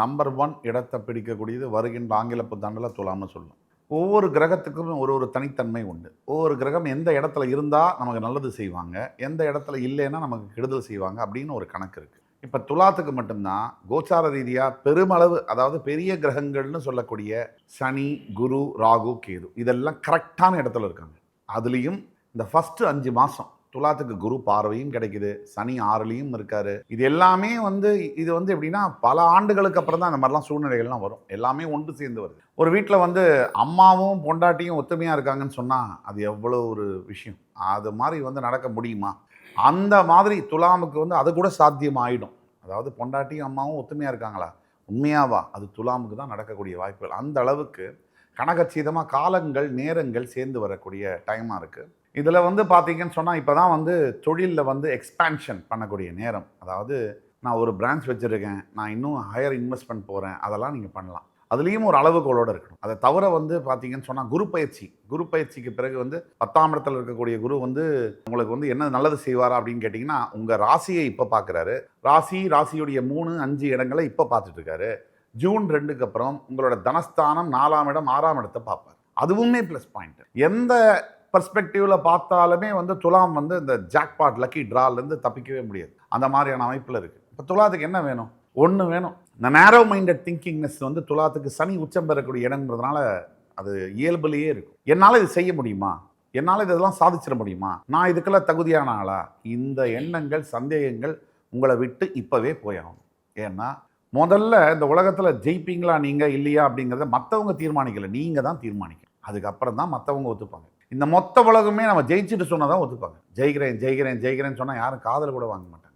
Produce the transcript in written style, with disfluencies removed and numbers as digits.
Number 1 இடத்தை பிடிக்கக்கூடியது வருகின்ற ஆங்கில புத்தாண்டுல துலாம்னு சொல்லணும். ஒவ்வொரு கிரகத்துக்கும் ஒரு ஒரு தனித்தன்மை உண்டு. ஒவ்வொரு கிரகம் எந்த இடத்துல இருந்தா நமக்கு நல்லது செய்வாங்க, எந்த இடத்துல இல்லைன்னா நமக்கு கெடுதல் செய்வாங்க அப்படின்னு ஒரு கணக்கு இருக்கு. இப்ப துலாத்துக்கு மட்டும்தான் கோச்சார ரீதியா பெருமளவு, அதாவது பெரிய கிரகங்கள்னு சொல்லக்கூடிய சனி, குரு, ராகு, கேது இதெல்லாம் கரெக்டான இடத்துல இருக்காங்க. அதுலயும் இந்த ஃபர்ஸ்ட் 5 மாசம் துலாத்துக்கு குரு பார்வையும் கிடைக்குது, சனி 6லையும் இருக்காரு. இது எல்லாமே இது எப்படின்னா பல ஆண்டுகளுக்கு அப்புறம் தான் அந்த மாதிரிலாம் சூழ்நிலைகள்லாம் வரும். எல்லாமே ஒன்று சேர்ந்து வருது. ஒரு வீட்டில் அம்மாவும் பொண்டாட்டியும் ஒத்துமையாக இருக்காங்கன்னு சொன்னால் அது எவ்வளோ ஒரு விஷயம். அது மாதிரி நடக்க முடியுமா? அந்த மாதிரி துலாமுக்கு அது கூட சாத்தியம் ஆயிடும். அதாவது பொண்டாட்டியும் அம்மாவும் ஒத்துமையாக இருக்காங்களா, உண்மையாவா? அது துலாமுக்கு தான் நடக்கக்கூடிய வாய்ப்புகள். அந்த அளவுக்கு கனகச்சிதமாக காலங்கள் நேரங்கள் சேர்ந்து வரக்கூடிய டைமாக இருக்குது. இதில் பார்த்தீங்கன்னு சொன்னால் இப்போ தான் தொழிலில் எக்ஸ்பேன்ஷன் பண்ணக்கூடிய நேரம். அதாவது நான் ஒரு பிரான்ச் வச்சுருக்கேன், நான் இன்னும் ஹையர் இன்வெஸ்ட்மெண்ட் போகிறேன், அதெல்லாம் நீங்கள் பண்ணலாம். அதுலேயும் ஒரு அளவுகோலோடு இருக்கணும். அதை தவிர பார்த்தீங்கன்னு சொன்னால் குரு பயிற்சிக்கு பிறகு 10ஆம் இடத்துல இருக்கக்கூடிய குரு உங்களுக்கு என்ன நல்லது செய்வாரா அப்படின்னு கேட்டிங்கன்னா, உங்கள் ராசியை இப்போ பார்க்குறாரு. ராசியுடைய 3, 5 இடங்களை இப்போ பார்த்துட்டு இருக்காரு. ஜூன் 2க்கு அப்புறம் உங்களோட தனஸ்தானம் 4ஆம் இடம் 6ஆம் இடத்தை பார்ப்பார். அதுவுமே ப்ளஸ் பாயிண்ட். எந்த பர்ஸ்பெக்டிவில் பார்த்தாலுமே துலாம் இந்த ஜாக்பாட் லக்கி ட்ராலேருந்து தப்பிக்கவே முடியாது. அந்த மாதிரியான அமைப்பில் இருக்குது. இப்போ துலாத்துக்கு என்ன வேணும்? ஒன்று வேணும். இந்த நேரோ மைண்டட் திங்கிங்னஸ் துலாத்துக்கு சனி உச்சம் பெறக்கூடிய இடங்கிறதுனால அது இயல்புலேயே இருக்கும். என்னால் இது செய்ய முடியுமா, என்னால் இதெல்லாம் சாதிச்சிட முடியுமா, நான் இதுக்கெல்லாம் தகுதியான ஆளா, இந்த எண்ணங்கள் சந்தேகங்கள் உங்களை விட்டு இப்போவே போயாகும். ஏன்னா முதல்ல இந்த உலகத்தில் ஜெயிப்பீங்களா நீங்கள் இல்லையா அப்படிங்கிறத மற்றவங்க தீர்மானிக்கலை, நீங்கள் தான் தீர்மானிக்கணும். அதுக்கப்புறம் தான் மற்றவங்க ஒத்துப்பாங்க. இந்த மொத்த உலகமே நம்ம ஜெயிச்சுட்டு சொன்னால் தான் ஒத்துப்பாங்க. ஜெயிக்கிறேன் ஜெயிக்கிறேன் ஜெயிக்கிறேன்னு சொன்னால் யாரும் காதல் கூட வாங்க மாட்டாங்க.